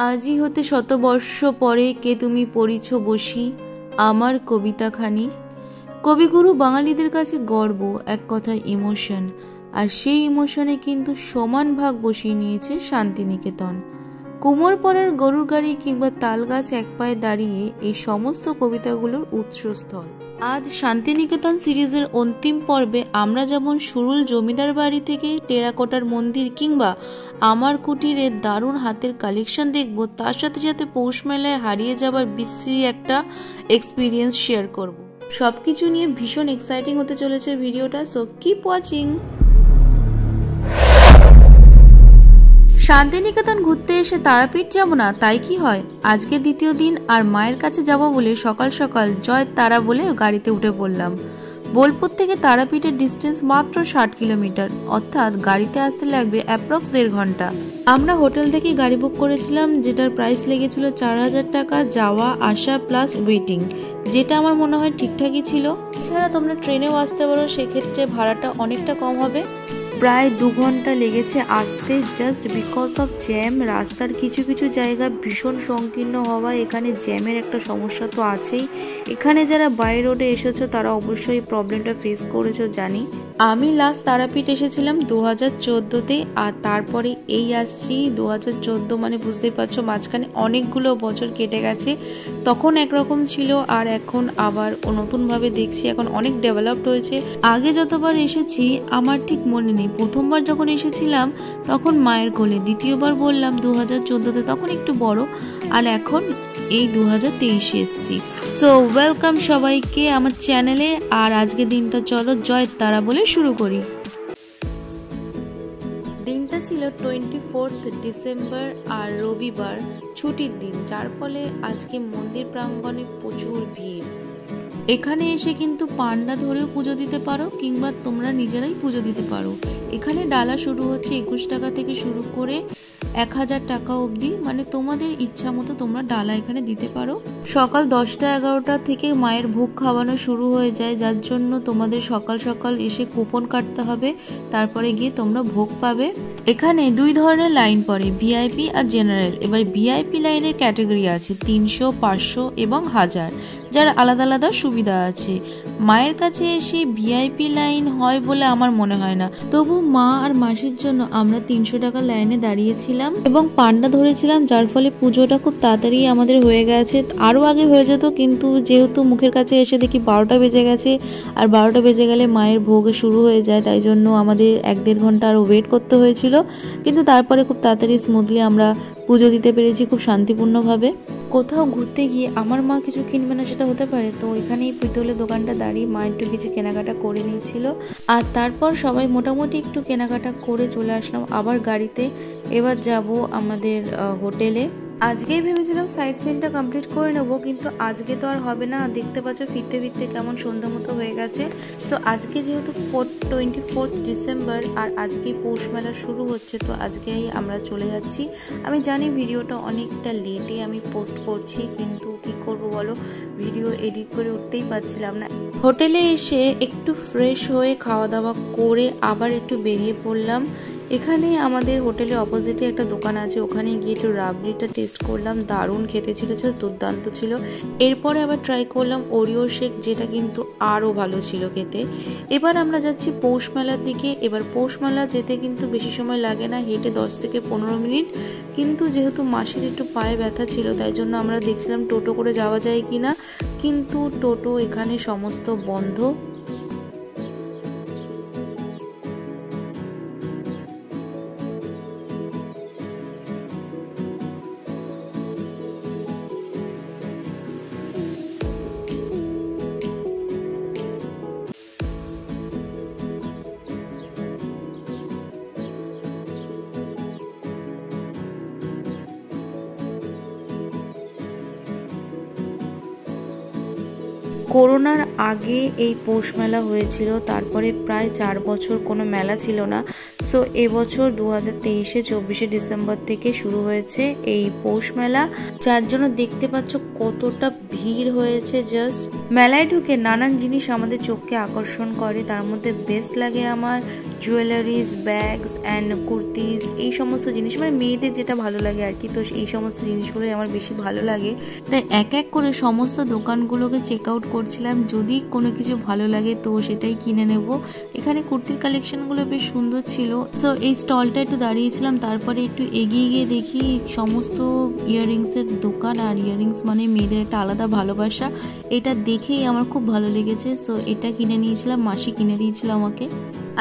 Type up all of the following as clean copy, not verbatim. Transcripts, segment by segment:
আজি হতে শতবর্ষ পরে কে তুমি পড়িছ বসি আমার কবিতাখানি। কবিগুরু বাঙালিদের কাছে গর্ব, এক কথায় ইমোশন, আর সেই ইমোশনে কিন্তু সমান ভাগ বসিয়ে নিয়েছে শান্তিনিকেতন। কুমোরপাড়ার গরুর গাড়ি কিংবা তালগাছ এক পায়ে দাঁড়িয়ে এই সমস্ত কবিতাগুলোর উৎসস্থল। আজ শান্তিনিকেতন সিরিজের অন্তিম পর্বে আমরা যেমন সুরুল জমিদার বাড়ি থেকে টেরাকোটার মন্দির কিংবা আমার কুটিরের দারুণ হাতের কালেকশন দেখব, তার সাথে সাথে পৌষ মেলায় হারিয়ে যাবার বিশ্রী একটা এক্সপিরিয়েন্স শেয়ার করব। সবকিছু নিয়ে ভীষণ এক্সাইটিং হতে চলেছে ভিডিওটা, সো কিপ ওয়াচিং। শান্তিনিকেতন ঘুরতে এসে তারাপীঠ যাব না তাই কি হয়? আজকে দ্বিতীয় দিন আর মায়ের কাছে যাব বলে সকাল সকাল জয় তারা বলে গাড়িতে উঠে পড়লাম। বোলপুর থেকে তারাপীঠের ডিস্টেন্স মাত্র 60 কিলোমিটার, অর্থাৎ গাড়িতে আসতে লাগবে অ্যাপ্রক্স 1.5 ঘন্টা। আমরা হোটেল থেকে গাড়ি বুক করেছিলাম, যেটার প্রাইস লেগেছিল 4000 টাকা যাওয়া আসা প্লাস ওয়েটিং, যেটা আমার মনে হয় ঠিকঠাকই ছিল। এছাড়া তোমরা ট্রেনেও আসতে পারো, সেক্ষেত্রে ভাড়াটা অনেকটা কম হবে। প্রায় 2 ঘন্টা লেগেছে আসতে, জাস্ট বিকজ অফ জ্যাম। রাস্তার কিছু কিছু জায়গা ভীষণ সংকীর্ণ হওয়ায় এখানে জ্যামের একটা সমস্যা তো আছেই। এখানে যারা বাই রোডে এসেছো তারা অবশ্যই প্রবলেমটা ফেস করেছো জানি। আমি লাস্ট তারাপীঠ এসেছিলাম 2014-তে, আর তারপরে এই আসছি 2014, মানে বুঝতেই পারছো মাঝখানে অনেকগুলো বছর কেটে গেছে। তখন একরকম ছিল আর এখন আবার নতুনভাবে দেখছি, এখন অনেক ডেভেলপড হয়েছে। আগে যতবার এসেছি আমার ঠিক মনে নেই। প্রথমবার যখন এসেছিলাম তখন মায়ের কোলে, দ্বিতীয়বার বললাম 2014-তে, তখন একটু বড়, আর এখন এই 2023-এ এসেছি। সো ওয়েলকাম সবাইকে আমার চ্যানেলে। আর আজকে দিনটা চলো জয় তারা বলে শুরু করি। দিনটা ছিল 24 ডিসেম্বর আর রবিবার, ছুটির দিন, যার ফলে আজকে মন্দির প্রাঙ্গণে প্রচুর ভিড়। এখানে এসে কিন্তু পান্ডা ধরেও পুজো দিতে পারো কিংবা তোমরা নিজেরাই পুজো দিতে পারো। এখানে ডালা শুরু হচ্ছে 21 টাকা থেকে শুরু করে 1000 টাকা অবধি, মানে তোমাদের ইচ্ছা মতো তোমরা ডালা এখানে দিতে পারো। সকাল 10টা-11টা থেকে মায়ের ভোগ খাওয়ানো শুরু হয়ে যায়, যার জন্য তোমাদের সকাল সকাল এসে কুপন কাটতে হবে, তারপরে গিয়ে তোমরা ভোগ পাবে। এখানে 2 ধরনের লাইন পড়ে, ভিআইপি আর জেনারেল। এবার ভিআইপি লাইনের ক্যাটাগরি আছে 300, 500 এবং 1000, যার আলাদা আলাদা সুবিধা আছে। মায়ের কাছে এসে ভিআইপি লাইন হয় বলে আমার মনে হয় না, তবু মা আর মাসির জন্য আমরা 300 টাকা লাইনে দাঁড়িয়েছিলাম এবং পান্ডা ধরেছিলাম, যার ফলে পুজোটা খুব তাড়াতাড়ি আমাদের হয়ে গেছে। আরও আগে হয়ে যেত, কিন্তু যেহেতু মুখের কাছে এসে দেখি 12টা বেজে গেছে, আর 12টা বেজে গেলে মায়ের ভোগ শুরু হয়ে যায়, তাই জন্য আমাদের 1-1.5 ঘন্টা আরও ওয়েট করতে হয়েছিল। কিন্তু তারপরে খুব তাড়াতাড়ি স্মুথলি আমরা পুজো দিতে পেরেছি খুব শান্তিপূর্ণভাবে। কোথাও ঘুরতে গিয়ে আমার মা কিছু কিনবে না সেটা হতে পারে, তো এখানেই পিতলের দোকানটা দাঁড়িয়ে মা একটু কিছু কেনাকাটা করে নিয়েছিল। আর তারপর সবাই মোটামুটি একটু কেনাকাটা করে চলে আসলাম আবার গাড়িতে। এবার যাব আমাদের হোটেলে। আজকেই ভেবেছিলাম সাইট সিনটা কমপ্লিট করে নেবো, কিন্তু আজকে তো আর হবে না। দেখতে পাচ্ছ ফিরতে ফিরতে কেমন সন্ধ্যা মতো হয়ে গেছে। সো আজকে যেহেতু 24 ডিসেম্বর আর আজকেই পৌষ মেলা শুরু হচ্ছে, তো আজকেই আমরা চলে যাচ্ছি। আমি জানি ভিডিওটা অনেকটা লেটে আমি পোস্ট করছি, কিন্তু কি করব বলো, ভিডিও এডিট করে উঠতেই পারছিলাম না। হোটেলে এসে একটু ফ্রেশ হয়ে খাওয়া দাওয়া করে আবার একটু বেরিয়ে পড়লাম। এখানে আমাদের হোটেলের অপোজিটে একটা দোকান আছে, ওখানে গিয়ে একটু রাবড়িটা টেস্ট করলাম, দারুণ খেতে ছিল, দুর্দান্ত ছিল। এরপরে আবার ট্রাই করলাম ওরিও শেক, যেটা কিন্তু আরও ভালো ছিল খেতে। এবার আমরা যাচ্ছি পৌষ মেলার দিকে। এবার পৌষ মেলা যেতে কিন্তু বেশি সময় লাগে না, হেঁটে 10 থেকে 15 মিনিট। কিন্তু যেহেতু মাসির একটু পায়ে ব্যথা ছিল, তাই জন্য আমরা দেখছিলাম টোটো করে যাওয়া যায় কিনা, কিন্তু টোটো এখানে সমস্ত বন্ধ। করোনার আগে এই পৌষ মেলা হয়েছিল, তারপরে প্রায় 4 বছর কোনো মেলা ছিল না। সো এবছর 2023-এ 24শে ডিসেম্বর থেকে শুরু হয়েছে এই পৌষ মেলা, যার জন্য দেখতে পাচ্ছ কতটা ভিড় হয়েছে। জাস্ট মেলায় ঢুকে নানান জিনিস আমাদের চোখকে আকর্ষণ করে, তার মধ্যে বেস্ট লাগে আমার জুয়েলারিজ, ব্যাগস অ্যান্ড কুর্তিস, এই সমস্ত জিনিস মানে মেয়েদের যেটা ভালো লাগে আর কি। তো এই সমস্ত জিনিসগুলোই আমার বেশি ভালো লাগে, তাই এক এক করে সমস্ত দোকানগুলোকে চেক আউট করছিলাম, যদি কোনো কিছু ভালো লাগে তো সেটাই কিনে নেব। এখানে কুর্তির কালেকশনগুলো বেশ সুন্দর ছিল। সো এই স্টলটা একটু দাঁড়িয়েছিলাম, তারপরে একটু এগিয়ে গিয়ে দেখি সমস্ত ইয়াররিংসের দোকান। আর ইয়াররিংস মানে মেয়েদের একটা আলাদা ভালোবাসা, এটা দেখেই আমার খুব ভালো লেগেছে। সো এটা কিনে নিয়েছিলাম, মাসি কিনে দিয়েছিল আমাকে।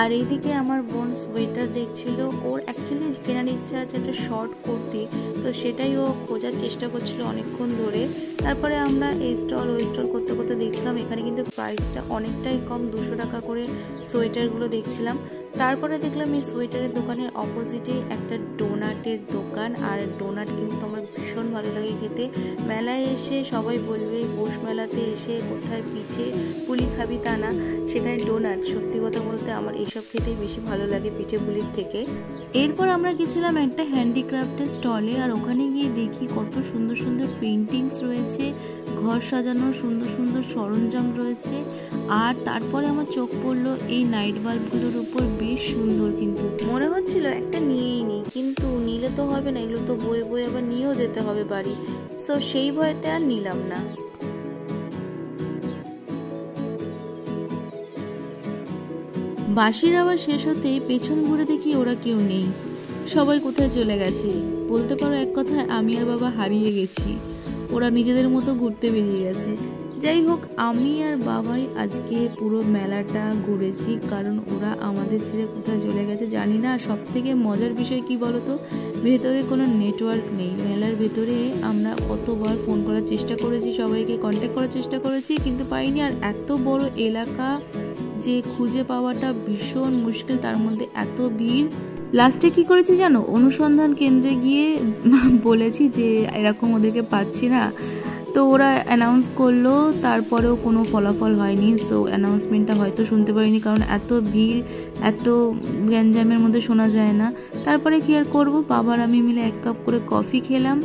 আর এইদিকে আমার বোন সোয়েটার দেখছিল, ওর অ্যাকচুয়ালি কেনার ইচ্ছা আছে একটা শর্ট কুর্তি, তো সেটাই ও খোঁজার চেষ্টা করছিল অনেকক্ষণ ধরে। তারপরে আমরা এই স্টল ওই স্টল করতে করতে দেখছিলাম, এখানে কিন্তু প্রাইসটা অনেকটাই কম, 200 টাকা করে সোয়েটারগুলো দেখছিলাম। তারপরে দেখলাম এই সোয়েটারের দোকানের অপোজিটে একটা ডোনাটের দোকান, আর ডোনাট কিন্তু আমার ভীষণ ভালো লাগে খেতে। মেলায় এসে সবাই বলবে পৌষ মেলাতে এসে কোথায় পিঠে পুলি খাবি, তা না, সেখানে ডোনাট। সত্যি কথা বলতে আমার এইসব খেতেই বেশি ভালো লাগে পিঠে পুলির থেকে। এরপর আমরা গেছিলাম একটা হ্যান্ডিক্রাফটের স্টলে, আর ওখানে গিয়ে দেখি কত সুন্দর সুন্দর পেন্টিংস রয়েছে, ঘর সাজানোর সুন্দর সুন্দর সরঞ্জাম রয়েছে। আর তারপরে আমার চোখ পড়লো এই নাইট বাল্বগুলোর উপর, বেশ সুন্দর। কিন্তু মনে হচ্ছিল একটা নিয়েই নিই, কিন্তু নিলে তো হবে না, এগুলো তো বয়ে বয়ে আবার নিয়েও যেতে হবে বাড়ি। সো সেই ভয়তে আর নিলাম না। বাঁশির আওয়াজ শেষ হতেই পেছন ঘুরে দেখি ওরা কেউ নেই, সবাই কোথায় চলে গেছে। বলতে পারো এক কথায় আমি আর বাবা হারিয়ে গেছি, ওরা নিজেদের মতো ঘুরতে বেরিয়ে গেছে। যাই হোক, আমি আর বাবাই আজকে পুরো মেলাটা ঘুরেছি, কারণ ওরা আমাদের ছেড়ে কোথায় চলে গেছে জানি না। সব থেকে মজার বিষয় কি বলতো, ভেতরে কোনো নেটওয়ার্ক নেই। মেলার ভেতরে আমরা কতবার ফোন করার চেষ্টা করেছি, সবাইকে কন্ট্যাক্ট করার চেষ্টা করেছি, কিন্তু পাইনি। আর এত বড় এলাকা যে খুঁজে পাওয়াটা ভীষণ মুশকিল, তার মধ্যে এত ভিড়। লাস্টে কি করেছি জানো, অনুসন্ধান কেন্দ্রে গিয়ে বলেছি যে এরকম ওদেরকে পাচ্ছি না, তো ওরা অ্যানাউন্স করলো, তারপরেও কোনো ফলাফল হয়নি। সো অ্যানাউন্সমেন্টটা হয়তো শুনতে পারিনি, কারণ এত ভিড়, এত গ্যাঞ্জামের মধ্যে শোনা যায় না। তারপরে কি আর করবো, বাবার আমি মিলে 1 কাপ করে কফি খেলাম,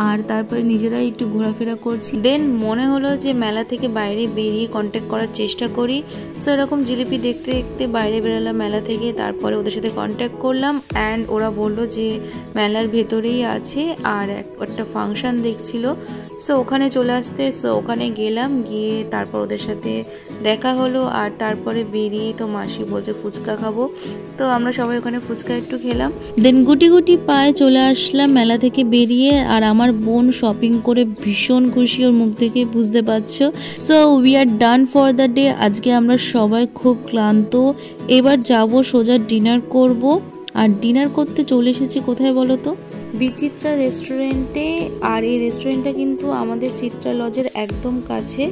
আর তারপরে নিজেরাই একটু ঘোরাফেরা করছি। দেন মনে হলো যে মেলা থেকে বাইরে বেরিয়ে কন্ট্যাক্ট করার চেষ্টা করি। সো এরকম জিলিপি দেখতে দেখতে বাইরে বেরোলাম মেলা থেকে, তারপরে ওদের সাথে কন্ট্যাক্ট করলাম, অ্যান্ড ওরা বললো যে মেলার ভেতরেই আছে আর একটা ফাংশন দেখছিল, সো ওখানে চলে আসতে। সো ওখানে গেলাম, গিয়ে তারপর ওদের সাথে দেখা হলো, আর তারপরে বেরিয়েই তো মাসি বলছে ফুচকা খাবো, তো আমরা সবাই ওখানে ফুচকা একটু খেলাম। দেন গুটি গুটি পায়ে চলে আসলাম মেলা থেকে বেরিয়ে। আর আমার বোন শপিং করে ভীষণ খুশি, ওর মুখ থেকে বুঝতে পারছো। So we are done for the day. আজকে আমরা সবাই খুব ক্লান্ত, এবার যাব সোজা ডিনার করব। আর ডিনার করতে চলে এসেছি কোথায় বলো তো, বিচিত্রা রেস্টুরেন্টে। আর এই রেস্টুরেন্টটা কিন্তু আমাদের চিত্রা লজের একদম কাছে।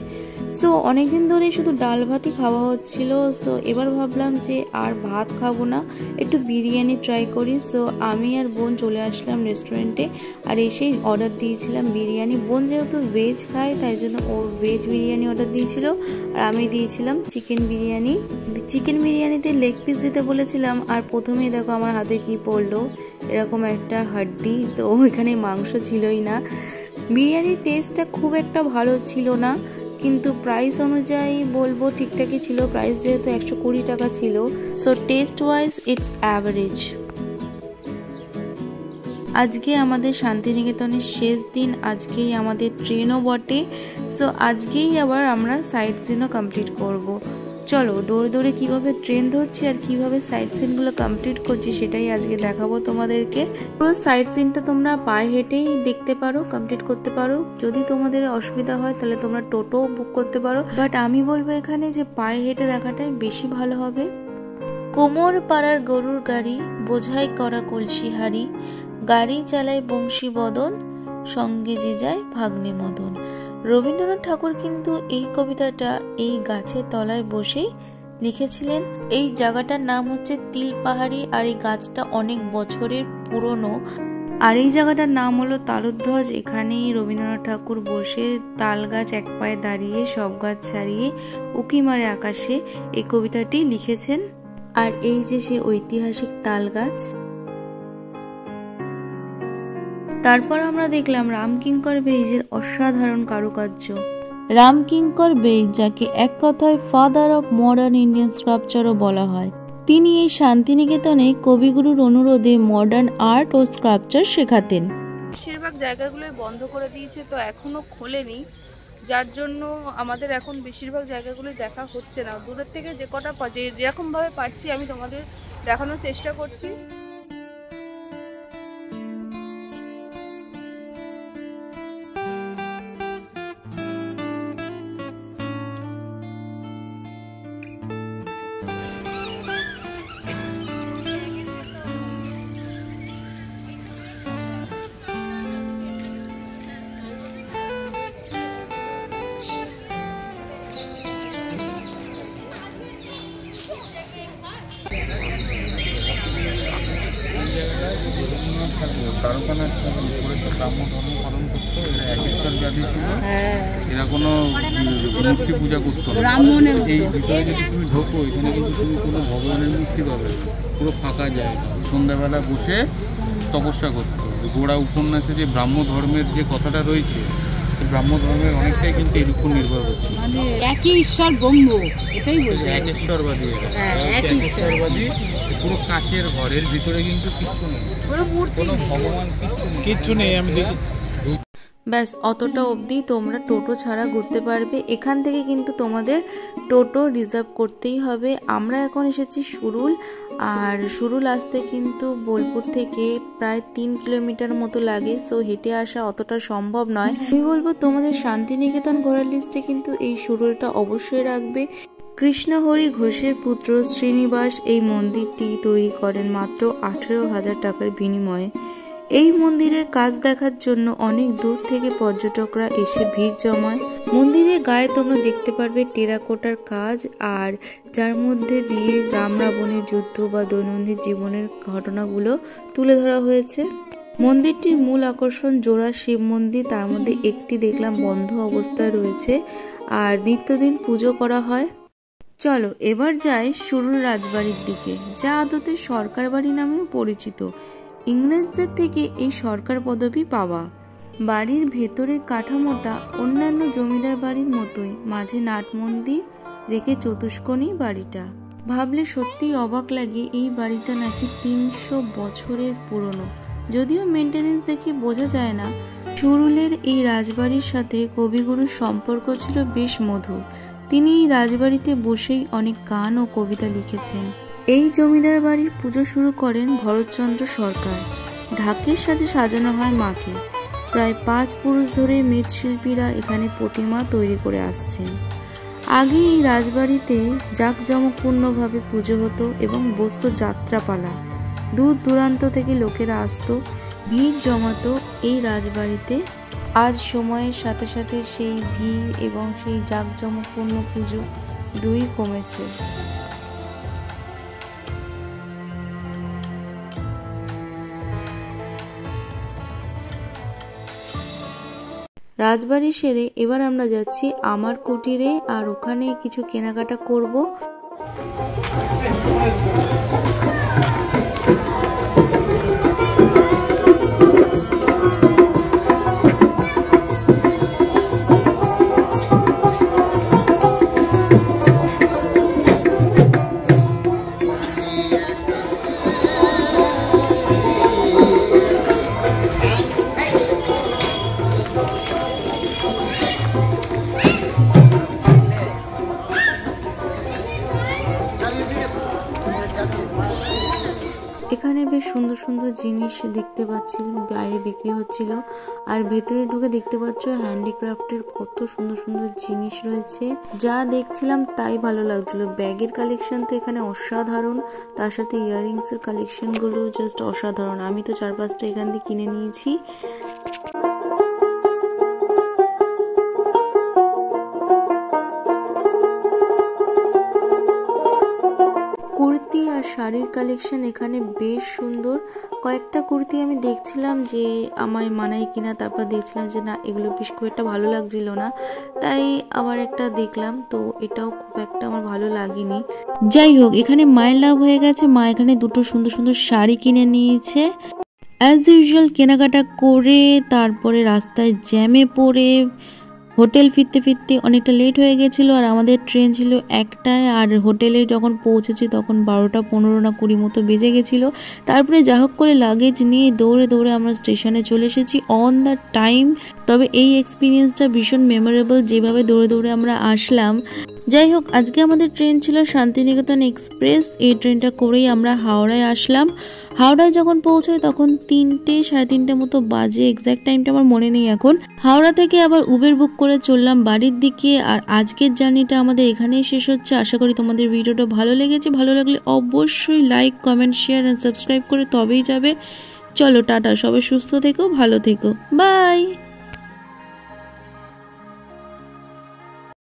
সো অনেকদিন ধরেই শুধু ডাল ভাতই খাওয়া হচ্ছিল। সো এবার ভাবলাম যে আর ভাত খাবো না, একটু বিরিয়ানি ট্রাই করি। সো আমি আর বোন চলে আসলাম রেস্টুরেন্টে, আর এসেই অর্ডার দিয়েছিলাম বিরিয়ানি। বোন যেহেতু ভেজ খায় তাই জন্য ও ভেজ বিরিয়ানি অর্ডার দিয়েছিল, আর আমি দিয়েছিলাম চিকেন বিরিয়ানি। চিকেন বিরিয়ানিতে লেগ পিস দিতে বলেছিলাম, আর প্রথমেই দেখো আমার হাতে কি পড়লো, এরকম একটা হাড্ডি। তো এখানে মাংস ছিলই না। বিরিয়ানির টেস্টটা খুব একটা ভালো ছিল না, কিন্তু প্রাইস অনুযায়ী বলবো ঠিকঠাকই ছিল। প্রাইস যেহেতু 120 টাকা ছিল, so taste wise it's average. আজকে আমাদের শান্তিনিকেতনের শেষ দিন, আজকেই আমাদের ট্রেনও বটে। সো আজকেই আবার আমরা সাইট সিনও কমপ্লিট করব। চলো দৌড়ে দৌড়ে কীভাবে ট্রেন ধরছি আর কীভাবে সাইট সিনগুলো কমপ্লিট করছি সেটাই আজকে দেখাবো তোমাদেরকে। পুরো সাইট সিনটা তোমরা পায়ে হেঁটেই দেখতে পারো, কমপ্লিট করতে পারো। যদি তোমাদের অসুবিধা হয় তাহলে তোমরা টোটো বুক করতে পারো, বাট আমি বলবো এখানে যে পায়ে হেঁটে দেখাটাই বেশি ভালো হবে। কোমর পাড়ার গরুর গাড়ি, বোঝাই করা কলসি হাড়ি, গাড়ি চালায় বংশী বদন, সঙ্গে যে যায় ভাগ্নে মদন। রবীন্দ্রনাথ ঠাকুর কিন্তু এই কবিতাটা এই গাছের তলায় বসেই লিখেছিলেন। এই জায়গাটার নাম হচ্ছে তিল পাহাড়ি, আর এই গাছটা অনেক বছরের পুরনো। আর এই জায়গাটার নাম হলো তালুধ্বজ। এখানেই রবীন্দ্রনাথ ঠাকুর বসে তাল গাছ এক পায়ে দাঁড়িয়ে সব গাছ ছাড়িয়ে উকি মারে আকাশে এই কবিতাটি লিখেছেন। আর এই যে সে ঐতিহাসিক তাল গাছ। তারপর আমরা দেখলাম রামকিঙ্কর বেইজের অসাধারণ কারুকার্য। রামকিঙ্কর বেইজ, যাকে এক কথায় ফাদার অফ মডার্ন ইন্ডিয়ান স্কাল্পচারও বলা হয়, তিনি এই শান্তিনিকেতনে কবিগুরুর অনুরোধে মডার্ন আর্ট ও স্কাল্পচার শেখাতেন। বেশিরভাগ জায়গাগুলোই বন্ধ করে দিয়েছে, তো এখনো খোলেনি, যার জন্য আমাদের এখন বেশিরভাগ জায়গাগুলোই দেখা হচ্ছে না। দূরের থেকে যে কটা যেরকমভাবে পারছি আমি তোমাদের দেখানোর চেষ্টা করছি। তারকানাথ করেছে ব্রাহ্ম ধর্ম পালন করতো, এরা একেশ্বর জাতি ছিল, এরা কোনো মূর্তি পূজা করতো না। এই ভিতরে যদি তুমি ঢোকো এখানে কিন্তু তুমি কোনো ভগবানের মূর্তি পাবে, পুরো ফাঁকা জায়গা। সন্ধ্যাবেলা বসে তপস্যা করতো। গোড়া উপন্যাসে যে ব্রাহ্ম ধর্মের যে কথাটা রয়েছে, ব্রাহ্ম ধর্মের অনেকটাই কিন্তু এর উপর নির্ভর করছে। একই ঈশ্বর ব্রহ্ম, এটাই বলছে একেশ্বরবাদী। একেশ্বরবাদী, পুরো কাচের ঘরের ভিতরে কিন্তু কিচ্ছু নেই, কোনো ভগবান কিচ্ছু নেই, আমি দেখেছি। ব্যাস অতটা অবধি তোমরা টোটো ছাড়া ঘুরতে পারবে। এখান থেকে কিন্তু তোমাদের টোটো রিজার্ভ করতেই হবে। আমরা এখন এসেছি সুরুল, আর সুরুল আসতে কিন্তু বোলপুর থেকে প্রায় 3 কিলোমিটার মতো লাগে। সো হেঁটে আসা অতটা সম্ভব নয়। আমি বলবো তোমাদের শান্তিনিকেতন ঘোরার লিস্টে কিন্তু এই সুরুলটা অবশ্যই রাখবে। কৃষ্ণহরি ঘোষের পুত্র শ্রীনিবাস এই মন্দিরটি তৈরি করেন মাত্র 18,000 টাকার বিনিময়ে। এই মন্দিরের কাজ দেখার জন্য অনেক দূর থেকে পর্যটকরা এসে ভিড় জমায়। মন্দিরের গায়ে তোমরা দেখতে পারবে টেরাকোটার কাজ, আর যার মধ্যে দিয়ে রাম রাবণের যুদ্ধ বা দৈনন্দিন জীবনের ঘটনাগুলো তুলে ধরা হয়েছে। মন্দিরটির মূল আকর্ষণ জোড়া শিব মন্দির, তার মধ্যে একটি দেখলাম বন্ধ অবস্থায় রয়েছে, আর নিত্যদিন পুজো করা হয়। চলো এবার যাই সুরুল রাজবাড়ির দিকে, যা আদতে সরকার বাড়ি নামেও পরিচিত। ইংরেজদের থেকে এই সরকার পদবি পাওয়া। বাড়ির ভেতরের কাঠামোটা অন্যান্য জমিদার বাড়ির মতোই, মাঝে নাট মন্দির রেখে চতুষ্কোণী বাড়িটা। ভাবলে সত্যিই অবাক লাগে, এই বাড়িটা নাকি 300 বছরের পুরনো। যদিও মেনটেনেন্স দেখে বোঝা যায় না। সুরুলের এই রাজবাড়ির সাথে কবিগুরুর সম্পর্ক ছিল বেশ মধুর। তিনি এই রাজবাড়িতে বসেই অনেক গান ও কবিতা লিখেছেন। এই জমিদার বাড়ির পুজো শুরু করেন ভরতচন্দ্র সরকার। ঢাকের সাজে সাজানো হয় মাকে। প্রায় 5 পুরুষ ধরে মৃৎশিল্পীরা এখানে প্রতিমা তৈরি করে আসছেন। আগে এই রাজবাড়িতে জাঁকজমকপূর্ণভাবে পুজো হতো এবং বসতো যাত্রাপালা। দূর দূরান্ত থেকে লোকেরা আসতো, ভিড় জমাতো এই রাজবাড়িতে। আজ সময়ের সাথে সাথে সেই ভিড় এবং সেই জাঁকজমকপূর্ণ পুজো দুই কমেছে। রাজবাড়ি সেরে এবার আমরা যাচ্ছি আমার কুটিরে, আর ওখানে কিছু কেনাকাটা করব। এখানে বেশ সুন্দর সুন্দর জিনিস দেখতে পাচ্ছি বাইরে বিক্রি হচ্ছিল, আর ভেতরে ঢুকে দেখতে পাচ্ছ হ্যান্ডিক্রাফটের কত সুন্দর সুন্দর জিনিস রয়েছে। যা দেখছিলাম তাই ভালো লাগছিল। ব্যাগের কালেকশন তো এখানে অসাধারণ, তার সাথে ইয়াররিংস এর কালেকশন গুলো জাস্ট অসাধারণ। আমি তো 4-5টা এখান থেকে কিনে নিয়েছি। কুর্তি আর শাড়ির কালেকশন এখানে বেশ সুন্দর। কয়েকটা কুর্তি আমি দেখছিলাম যে আমায় মানায় কিনা, তারপর দেখছিলাম যে না, এগুলো বেশ খুব একটা ভালো লাগছিল না, তাই আবার একটা দেখলাম, তো এটাও খুব একটা আমার ভালো লাগেনি। যাই হোক, এখানে মায়ের লাভ হয়ে গেছে। মা এখানে দুটো সুন্দর সুন্দর শাড়ি কিনে নিয়েছে। অ্যাজ ইউজুয়াল কেনাকাটা করে তারপরে রাস্তায় জ্যামে পড়ে হোটেল ফিরতে ফিরতে অনেকটা লেট হয়ে গেছিলো, আর আমাদের ট্রেন ছিল একটায়, আর হোটেলে যখন পৌঁছেছি তখন 12টা 15 না 20 মতো বেজে গেছিলো। তারপরে যা হোক করে লাগেজ নিয়ে দৌড়ে দৌড়ে আমরা স্টেশনে চলে এসেছি অন দ্য টাইম। তবে এই এক্সপিরিয়েন্সটা ভীষণ মেমোরেবল, যেভাবে দৌড়ে দৌড়ে আমরা আসলাম। যাই হোক, আজকে আমাদের ট্রেন ছিল শান্তিনিকেতন এক্সপ্রেস। এই ট্রেনটা করেই আমরা হাওড়ায় আসলাম। হাওড়ায় যখন পৌঁছাই তখন 3টে 3:30 মতো বাজে, এক্স্যাক্ট টাইমটা আমার মনে নেই এখন। হাওড়া থেকে আবার উবের বুক করে চললাম বাড়ির দিকে। আর আজকের জার্নিটা আমাদের এখানেই শেষ হচ্ছে। আশা করি তোমাদের ভিডিওটা ভালো লেগেছে। ভালো লাগলে অবশ্যই like, comment, share and subscribe করে তবেই যাবে। চলো টাটা, সবাই সুস্থ থেকো, ভালো থেকো, বাই।